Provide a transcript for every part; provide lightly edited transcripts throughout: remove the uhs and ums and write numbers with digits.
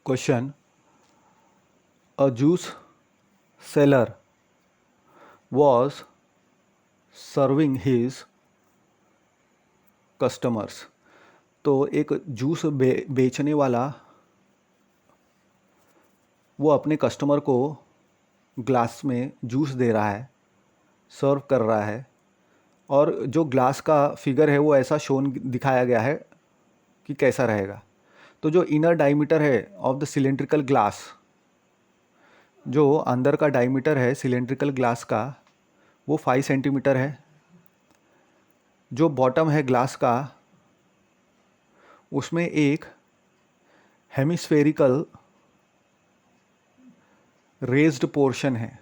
Question: A juice seller was serving his customers. तो एक juice बेचने वाला वो अपने कस्टमर को ग्लास में जूस दे रहा है, सर्व कर रहा है, और जो ग्लास का फिगर है वो ऐसा शोन दिखाया गया है कि कैसा रहेगा. तो जो इनर डायमीटर है ऑफ द सिलेंड्रिकल ग्लास, जो अंदर का डायमीटर है सिलेंड्रिकल ग्लास का वो 5 सेंटीमीटर है. जो बॉटम है ग्लास का उसमें एक हेमिस्फेरिकल रेज्ड पोर्शन है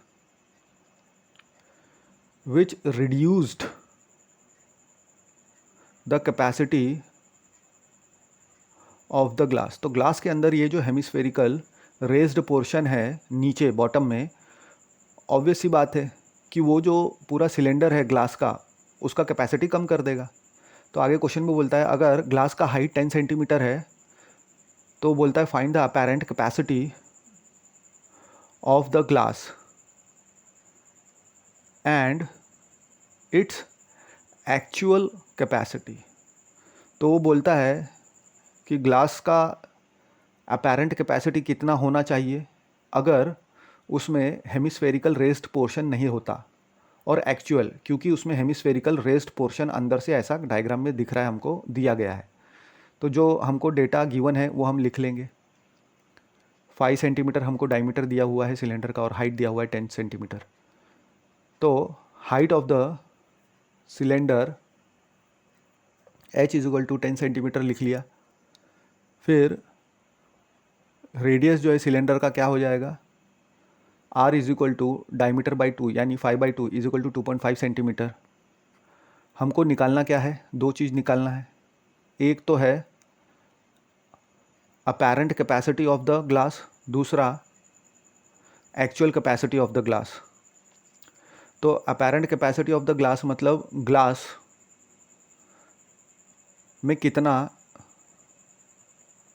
which reduced the capacity of the glass. तो ग्लास के अंदर ये जो हेमिस्फेरिकल रेज्ड पोर्शन है नीचे बॉटम में, ऑब्वियस सी बात है कि वो जो पूरा सिलेंडर है ग्लास का उसका कैपेसिटी कम कर देगा. तो आगे क्वेश्चन में बोलता है अगर ग्लास का हाइट 10 सेंटीमीटर है तो बोलता है find the apparent capacity of the glass and its actual capacity. तो वो बोलता है कि ग्लास का अपैरेंट कैपेसिटी कितना होना चाहिए अगर उसमें हेमिस्फेरिकल रेज्ड पोर्शन नहीं होता, और एक्चुअल क्योंकि उसमें हेमिस्फेरिकल रेज्ड पोर्शन अंदर से ऐसा डायग्राम में दिख रहा है, हमको दिया गया है. तो जो हमको डेटा गिवन है वो हम लिख लेंगे. 5 सेंटीमीटर हमको डायमीटर दिया हुआ है सिलेंडर का और हाइट दिया हुआ है 10 सेंटीमीटर. तो height of the cylinder h is equal to 10 centimetre लिख लिया. फिर रेडियस जो है सिलेंडर का क्या हो जाएगा, r is equal to diameter by 2 यानी 5/2 इज इक्वल टू 2.5 सेंटीमीटर. हमको निकालना क्या है, दो चीज़ निकालना है. एक तो है apparent capacity of the glass, दूसरा actual capacity of the glass. तो apparent capacity of the glass मतलब ग्लास में कितना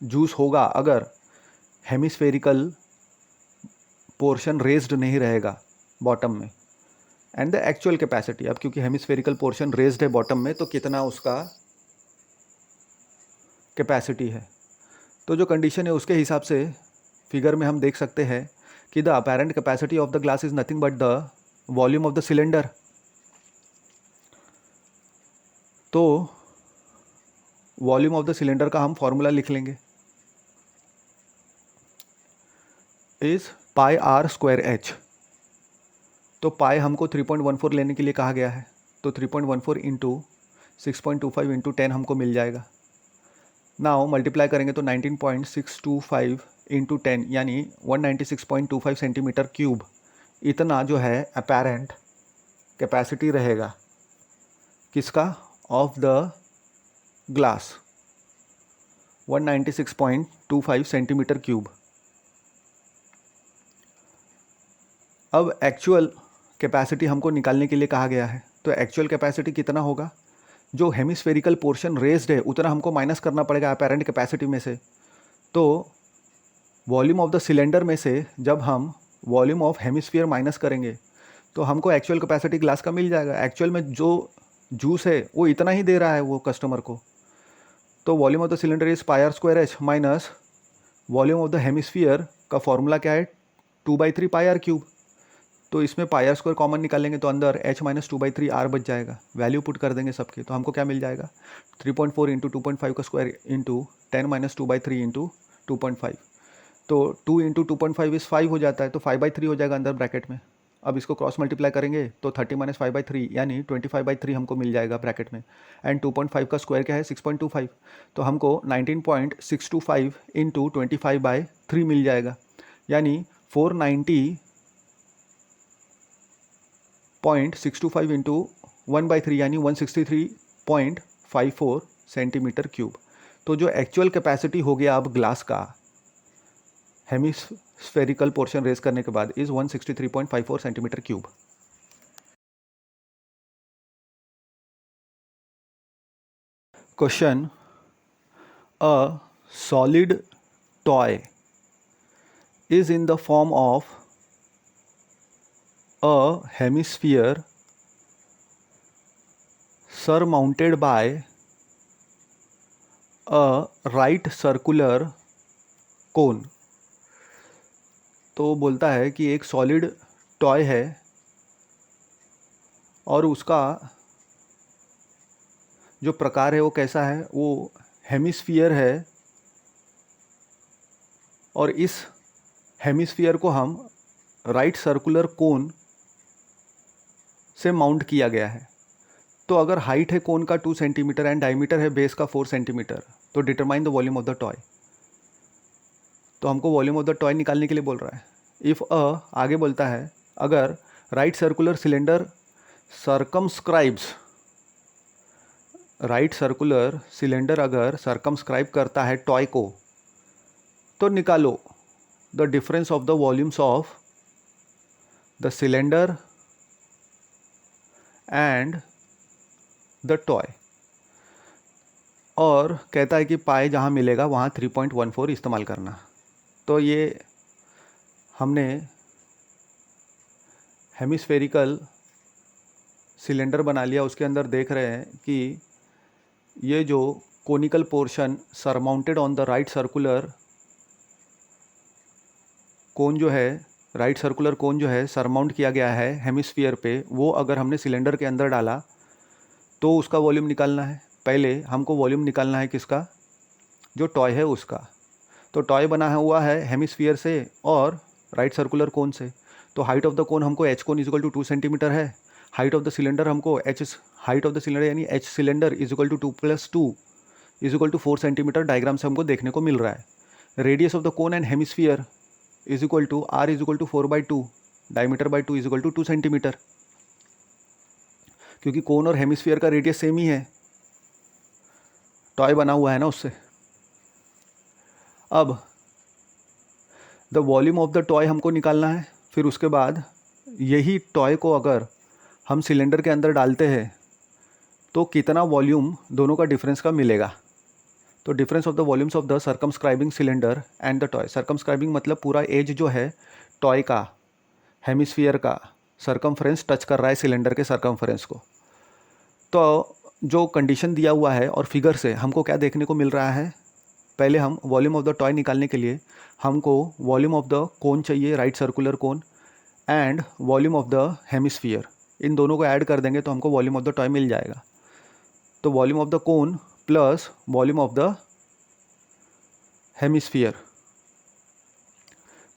जूस होगा अगर हेमिस्फेरिकल पोर्शन रेज्ड नहीं रहेगा बॉटम में, एंड द एक्चुअल कैपेसिटी. अब क्योंकि हेमिस्फेरिकल पोर्शन रेज्ड है बॉटम में तो कितना उसका कैपेसिटी है. तो जो कंडीशन है उसके हिसाब से फिगर में हम देख सकते हैं कि the apparent capacity of the glass is nothing but the volume of the cylinder. तो वॉल्यूम ऑफ द सिलेंडर का हम फॉर्मूला लिख लेंगे, is pi r square h. तो पाई हमको 3.14 लेने के लिए कहा गया है, तो 3.14 इंटू 6.25 इंटू 10 हमको मिल जाएगा. नाउ मल्टीप्लाई करेंगे तो 19.625 इंटू 10 यानी 196.25 सेंटीमीटर क्यूब, इतना जो है अपैरेंट कैपेसिटी रहेगा किसका, of the glass, 196.25 centimetre cube. अब एक्चुअल कैपेसिटी हमको निकालने के लिए कहा गया है, तो एक्चुअल कैपेसिटी कितना होगा, जो हेमिस्फेरिकल पोर्शन रेज्ड है उतना हमको माइनस करना पड़ेगा अपैरेंट कैपेसिटी में से. तो वॉल्यूम ऑफ द सिलेंडर में से जब हम वॉल्यूम ऑफ हेमिस्फीयर माइनस करेंगे तो हमको एक्चुअल कैपेसिटी ग्लास का मिल जाएगा. एक्चुअल में जो जूस है वो इतना ही दे रहा है वो कस्टमर को. तो volume of the cylinder is pi r square h minus volume of the hemisphere का फॉर्मूला क्या है, 2/3 पाई आर क्यूब. तो इसमें पाई आर स्क्वायर कॉमन निकालेंगे तो अंदर h माइनस 2/3 r बच जाएगा. वैल्यू पुट कर देंगे सबके तो हमको क्या मिल जाएगा, 3.4 इंटू 2.5 का स्क्वायर इंटू 10 माइनस 2/3 इंटू 2.5. तो 2 इंटू 2.5 इस 5 हो जाता है, तो 5/3 हो जाएगा अंदर ब्रैकेट में. अब इसको क्रॉस मल्टीप्लाई करेंगे तो 30 माइनस 5/3 यानी 25/3 हमको मिल जाएगा ब्रैकेट में. एंड 2.5 का स्क्वायर क्या है, 6.25. तो हमको 19.625 इंटू 25/3 मिल जाएगा, यानी 490.625 इंटू 1/3 यानी 163.54 सेंटीमीटर क्यूब. तो जो एक्चुअल कैपेसिटी हो गया अब ग्लास का हेमिस्फेरिकल पोर्शन रेज करने के बाद is 163.54 centimetre cube. Question: a solid toy is in the form of a hemisphere surmounted by a right circular cone। तो बोलता है कि एक सॉलिड टॉय है और उसका जो प्रकार है वो कैसा है, वो हेमिस्फीयर है और इस हेमिस्फीयर को हम राइट सर्कुलर कोन से माउंट किया गया है। तो अगर हाइट है कोन का 2 सेंटीमीटर एंड डायमीटर है बेस का 4 सेंटीमीटर, तो determine the volume of the toy. तो हमको वॉल्यूम ऑफ द टॉय निकालने के लिए बोल रहा है। इफ़ आगे बोलता है अगर right circular cylinder circumscribes, right circular cylinder अगर सर्कमस्क्राइब करता है टॉय को, तो निकालो the difference of the volumes of the cylinder and the toy. और कहता है कि पाए जहाँ मिलेगा वहाँ 3.14 इस्तेमाल करना। तो ये हमने हेमिस्फेरिकल सिलेंडर बना लिया। उसके अंदर देख रहे हैं कि ये जो conical portion surmounted on the right circular कोन जो है, राइट सर्कुलर कोन जो है सरमाउंट किया गया है हेमिस्फीयर पे, वो अगर हमने सिलेंडर के अंदर डाला तो उसका वॉल्यूम निकालना है। पहले हमको वॉल्यूम निकालना है किसका, जो टॉय है उसका। तो टॉय बना हुआ है हेमिस्फीयर से और राइट सर्कुलर कोन से। तो हाइट ऑफ द कोन हमको h cone is equal to 2 centimetre है। हाइट ऑफ द सिलेंडर हमको हाइट ऑफ द सिलेंडर यानी h cylinder is equal to 2 + 2 is equal to 4 centimetre diagram से हमको देखने को मिल रहा है। Radius of the cone and hemisphere is equal to r is equal to 4/2 diameter by 2 is equal to 2 centimetre, क्योंकि cone और हेमिस्फीयर का रेडियस सेम ही है, टॉय बना हुआ है ना उससे। अब the volume of the toy हमको निकालना है। फिर उसके बाद यही टॉय को अगर हम सिलेंडर के अंदर डालते हैं तो कितना वॉल्यूम दोनों का डिफरेंस का मिलेगा। तो difference of the volumes of the circumscribing cylinder and the toy. Circumscribing मतलब पूरा एज जो है टॉय का, हेमिस्फीयर का सर्कमफ्रेंस टच कर रहा है सिलेंडर के सर्कमफ्रेंस को। तो जो कंडीशन दिया हुआ है और फिगर से हमको क्या देखने को मिल रहा है, पहले हम वॉल्यूम ऑफ द टॉय निकालने के लिए हमको वॉल्यूम ऑफ द कोन चाहिए, right circular cone, and volume of the hemisphere. इन दोनों को ऐड कर देंगे तो हमको वॉल्यूम ऑफ द टॉय मिल जाएगा। तो volume of the cone plus volume of the hemisphere,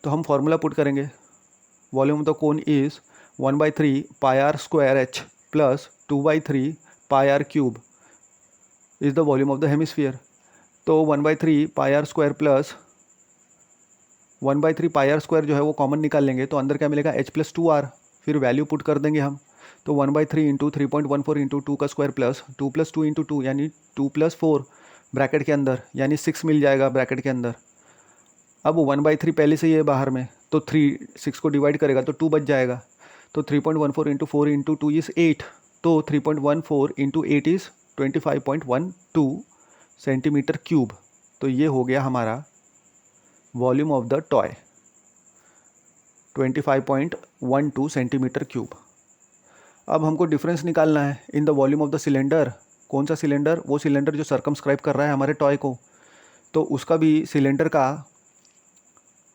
तो हम फॉर्मूला पुट करेंगे। Volume of the cone is 1/3 πr² plus 2/3 πr³ is the volume of the hemisphere. तो 1/3 πr² प्लस 1/3 πr² जो है वो कॉमन निकाल लेंगे तो अंदर क्या मिलेगा h + 2r। फिर वैल्यू पुट कर देंगे हम। तो 1/3 इंटू 3.14 इंटू 2 का स्क्वायर प्लस 2 + 2 इंटू 2 यानी 2 + 4 ब्रैकेट के अंदर यानी 6 मिल जाएगा ब्रैकेट के अंदर। अब 1/3 पहले से ही है बाहर में, तो 3 6 को डिवाइड करेगा तो 2 बच जाएगा। तो 3.14 इंटू 4 इंटू 2 इज़ 8। तो 3.14 इंटू 8 इज़ 25.12 सेंटीमीटर क्यूब। तो ये हो गया हमारा volume of the toy, 25.12 centimetre cube. अब हमको डिफरेंस निकालना है in the volume of the cylinder. कौन सा सिलेंडर, वो सिलेंडर जो सर्कमस्क्राइब कर रहा है हमारे टॉय को, तो उसका भी सिलेंडर का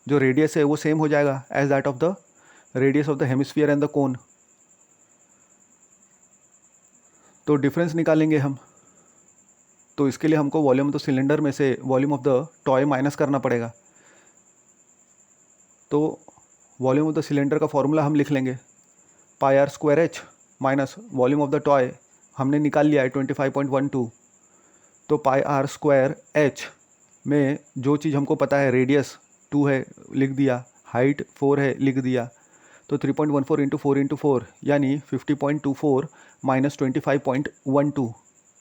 जो रेडियस है वो सेम हो जाएगा as that of the radius of the hemisphere and the cone. तो डिफरेंस निकालेंगे हम। तो इसके लिए हमको वॉल्यूम ऑफ द सिलेंडर में से volume of the toy minus करना पड़ेगा। तो वॉल्यूम ऑफ द सिलेंडर का फॉर्मूला हम लिख लेंगे πr² minus volume of the toy हमने निकाल लिया है 25.12। तो πr² में जो चीज़ हमको पता है, रेडियस 2 है लिख दिया, हाइट 4 है लिख दिया। तो 3.14 इंटू 4 इंटू 4 यानी 50.24 माइनस 25.12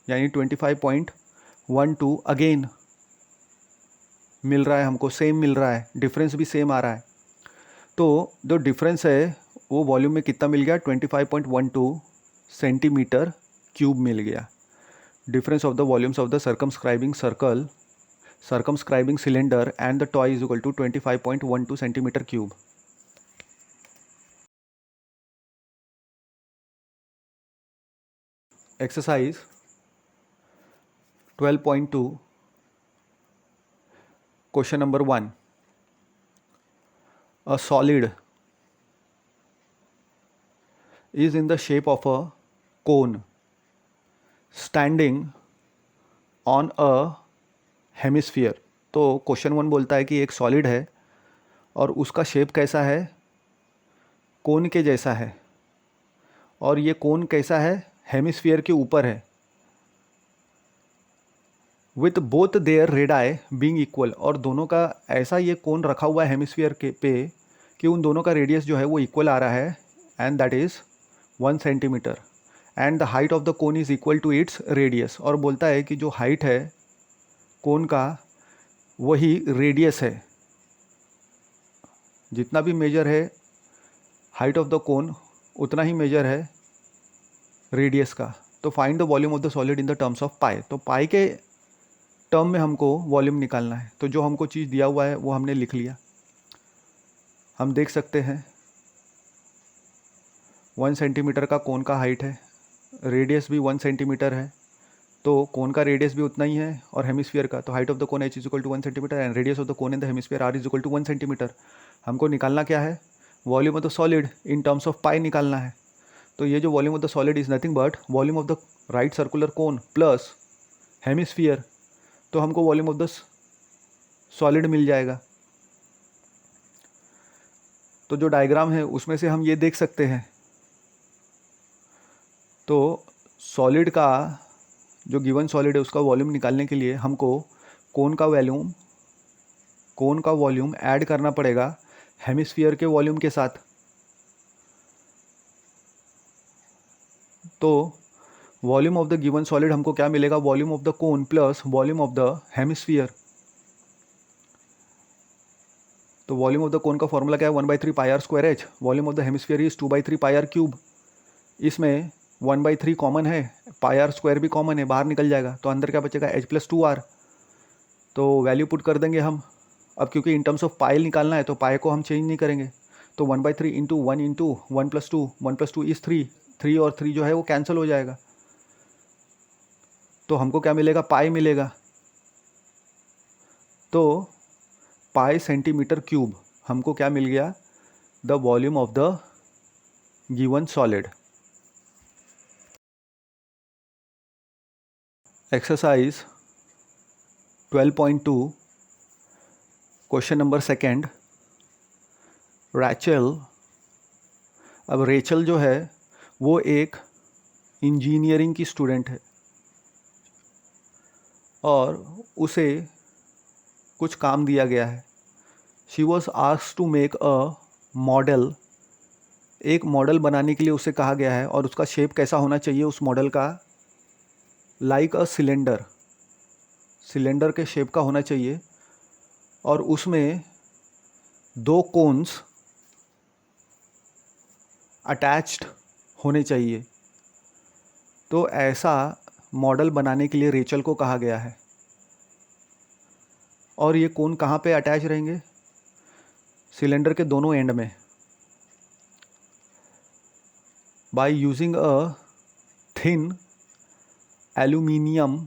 यानी 25.12 अगेन मिल रहा है हमको, सेम मिल रहा है, डिफरेंस भी सेम आ रहा है। तो जो डिफरेंस है वो वॉल्यूम में कितना मिल गया, 25.12 सेंटीमीटर क्यूब मिल गया। Difference of the volumes of the circumscribing circle circumscribing cylinder and the toy is equal to 25.12 centimeter cube. Exercise 12.2, question number 1. A solid is in the shape of a cone standing on a hemisphere. तो question 1 बोलता है कि एक solid है और उसका shape कैसा है, कोन के जैसा है, और ये कोन कैसा है, हेमिस्फीयर के ऊपर है. With both their radii being equal, और दोनों का ऐसा ये कोन रखा हुआ है हेमिस्फीयर के पे कि उन दोनों का रेडियस जो है वो इक्वल आ रहा है, and that is 1 centimetre, and the height of the cone is equal to its radius. और बोलता है कि जो हाइट है कोन का वही रेडियस है, जितना भी मेजर है हाइट ऑफ द कोन उतना ही मेजर है रेडियस का. तो find the volume of the solid in the terms of pi. तो पाई के टर्म में हमको वॉल्यूम निकालना है. तो जो हमको चीज़ दिया हुआ है वो हमने लिख लिया. हम देख सकते हैं 1 सेंटीमीटर का कोन का हाइट है, रेडियस भी 1 सेंटीमीटर है, तो कोन का रेडियस भी उतना ही है, और हेमिस्फीयर का तो height of the cone h is equal to 1 centimetre and radius of the cone in the hemisphere r is equal to 1 centimetre. हमको निकालना क्या है, volume of the solid in terms of pi निकालना है. तो ये जो volume of the solid is nothing but volume of the right circular cone plus hemisphere. तो हमको वॉल्यूम ऑफ द सॉलिड मिल जाएगा. तो जो डायग्राम है उसमें से हम ये देख सकते हैं. तो सॉलिड का जो गिवन सॉलिड है उसका वॉल्यूम निकालने के लिए हमको कोन का वॉल्यूम ऐड करना पड़ेगा हेमिस्फीयर के वॉल्यूम के साथ. तो volume of the given solid हमको क्या मिलेगा, volume of the cone plus volume of the hemisphere. तो वॉल्यूम ऑफ द कोन का फॉर्मूला क्या है, 1/3 pi r square h. Volume of the hemisphere is 2/3 pi r cube. इसमें 1/3 common है, pi r square भी कॉमन है, बाहर निकल जाएगा. तो अंदर क्या बचेगा, h + 2r. तो वैल्यू पुट कर देंगे हम. अब क्योंकि इन टर्म्स ऑफ पाई निकालना है तो पाई को हम चेंज नहीं करेंगे. तो 1/3 इंटू 1 इंटू 1 + 2, 1 + 2 इज़ 3. 3 और 3 जो है वो कैंसिल हो जाएगा. तो हमको क्या मिलेगा, पाई मिलेगा. तो पाई सेंटीमीटर क्यूब हमको क्या मिल गया, the volume of the given solid. Exercise 12.2, question number 2. Rachel. अब रेचल जो है वो एक इंजीनियरिंग की स्टूडेंट है और उसे कुछ काम दिया गया है. She was asked to make a model. एक मॉडल बनाने के लिए उसे कहा गया है और उसका शेप कैसा होना चाहिए उस मॉडल का, लाइक अ सिलेंडर. सिलेंडर के शेप का होना चाहिए और उसमें 2 कोन्स अटैच्ड होने चाहिए. तो ऐसा मॉडल बनाने के लिए रेचल को कहा गया है. और ये कोन कहाँ पे अटैच रहेंगे, सिलेंडर के दोनों एंड में. By using a thin aluminium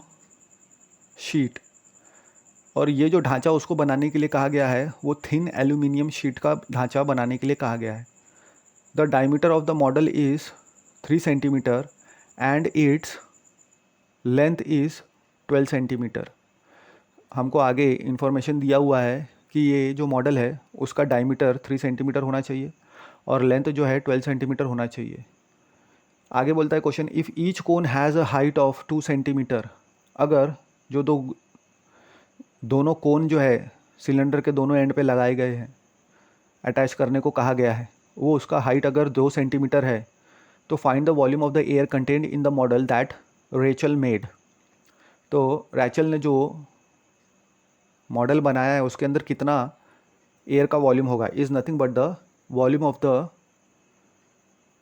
sheet. और ये जो ढांचा उसको बनाने के लिए कहा गया है वो थिन एल्यूमिनियम शीट का ढांचा बनाने के लिए कहा गया है. The diameter of the model is 3 centimetre and its length is 12 centimetre. हमको आगे इन्फॉर्मेशन दिया हुआ है कि ये जो मॉडल है उसका डायमीटर 3 सेंटीमीटर होना चाहिए और लेंथ जो है 12 सेंटीमीटर होना चाहिए. आगे बोलता है question, if each cone has a height of 2 centimetre. अगर जो दोनों कोन जो है सिलेंडर के दोनों एंड पे लगाए गए हैं, अटैच करने को कहा गया है, वो उसका हाइट अगर 2 सेंटीमीटर है तो find the volume of the air content in the model that Rachel made. तो रैचल ने जो मॉडल बनाया है उसके अंदर कितना एयर का वॉल्यूम होगा, is nothing but the volume of the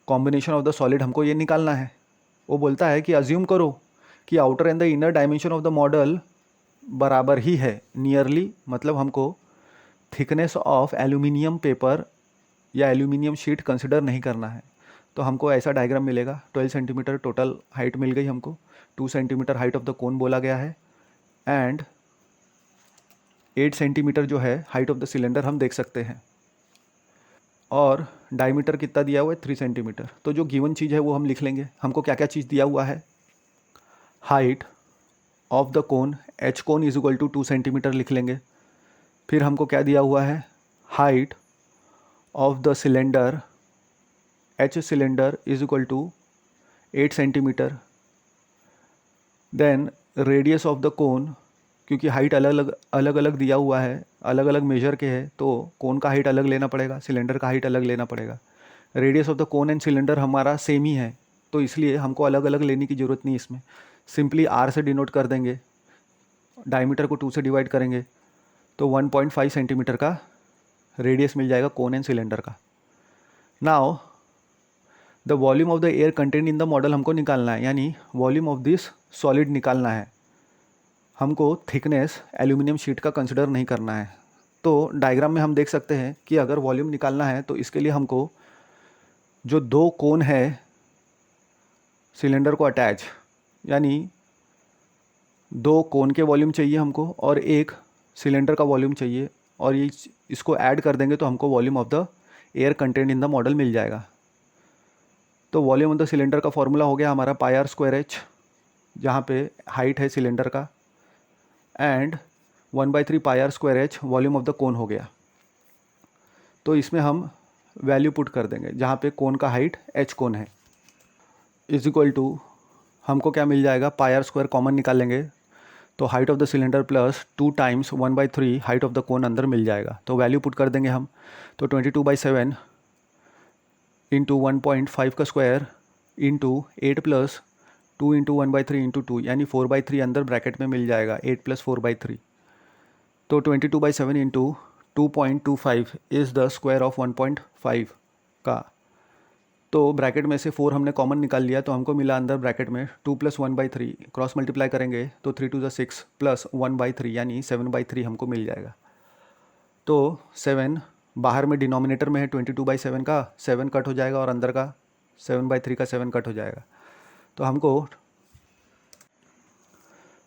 combination of the solid. हमको ये निकालना है. वो बोलता है कि अज्यूम करो कि outer and the inner dimension of the model बराबर ही है, नियरली मतलब हमको थिकनेस ऑफ एल्यूमिनियम पेपर या एल्यूमिनियम शीट कंसिडर नहीं करना है। तो हमको ऐसा डायग्राम मिलेगा, 12 सेंटीमीटर टोटल हाइट मिल गई हमको, 2 सेंटीमीटर हाइट ऑफ द कोन बोला गया है, एंड 8 सेंटीमीटर जो है हाइट ऑफ द सिलेंडर हम देख सकते हैं, और डायमीटर कितना दिया हुआ है 3 सेंटीमीटर। तो जो गिवन चीज़ है वो हम लिख लेंगे। हमको क्या क्या चीज़ दिया हुआ है, height of the cone h cone is equal to 2 centimetre लिख लेंगे। फिर हमको क्या दिया हुआ है, height of the cylinder h cylinder is equal to 8 centimetre. Then radius of the cone, क्योंकि हाइट अलग अलग दिया हुआ है, अलग अलग मेजर के है, तो कोन का हाइट अलग लेना पड़ेगा, सिलेंडर का हाइट अलग लेना पड़ेगा। Radius of the cone and cylinder हमारा सेम ही है, तो इसलिए हमको अलग अलग लेने की ज़रूरत नहीं। इसमें सिंपली आर से डिनोट कर देंगे, डायमीटर को 2 से डिवाइड करेंगे तो 1.5 सेंटीमीटर का रेडियस मिल जाएगा कोन एंड सिलेंडर का। Now the volume of the air content in the model हमको निकालना है, यानी वॉल्यूम ऑफ दिस सॉलिड निकालना है। हमको थिकनेस एल्यूमिनियम शीट का कंसिडर नहीं करना है। तो डायग्राम में हम देख सकते हैं कि अगर वॉल्यूम निकालना है तो इसके लिए हमको जो 2 कोन है सिलेंडर को अटैच, यानी 2 कोन के वॉल्यूम चाहिए हमको और एक सिलेंडर का वॉल्यूम चाहिए, और ये इसको ऐड कर देंगे तो हमको volume of the air content in the model मिल जाएगा। तो वॉल्यूम ऑफ द सिलेंडर का फॉर्मूला हो गया हमारा पाई आर स्क्वायर एच, जहाँ पे हाइट है सिलेंडर का, and 1/3 pi r square h volume of the cone हो गया। तो इसमें हम वैल्यू पुट कर देंगे, जहाँ पे कोन का हाइट एच कोन है, इज इक्वल टू हमको क्या मिल जाएगा, पाई आर स्क्वायर कॉमन निकाल लेंगे तो height of the cylinder plus 2 times 1/3 height of the कोन अंदर मिल जाएगा। तो वैल्यू पुट कर देंगे हम, तो 22/7 इंटू 1.5 का square into 8 plus 2 into 1/3 into 2, यानी 4/3 अंदर ब्रैकेट में मिल जाएगा, 8 प्लस 4/3। तो 22/7 into 2.25 is the square of 1.5 का। तो ब्रैकेट में से 4 हमने कॉमन निकाल लिया, तो हमको मिला अंदर ब्रैकेट में 2 प्लस 1/3, क्रॉस मल्टीप्लाई करेंगे तो 3 to the 6 प्लस 1/3 यानी 7/3 हमको मिल जाएगा। तो 7 बाहर में डिनोमिनेटर में है 22/7 का, 7 कट हो जाएगा और अंदर का 7/3 का 7 कट हो जाएगा। तो हमको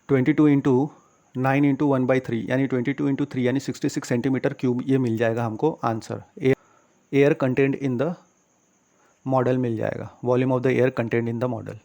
22 इंटू 9 इंटू 1/3 यानी 22 इंटू 3 यानी 66 सेंटीमीटर क्यूब ये मिल जाएगा हमको answer. Air content in the model मिल जाएगा, volume of the air content in the model.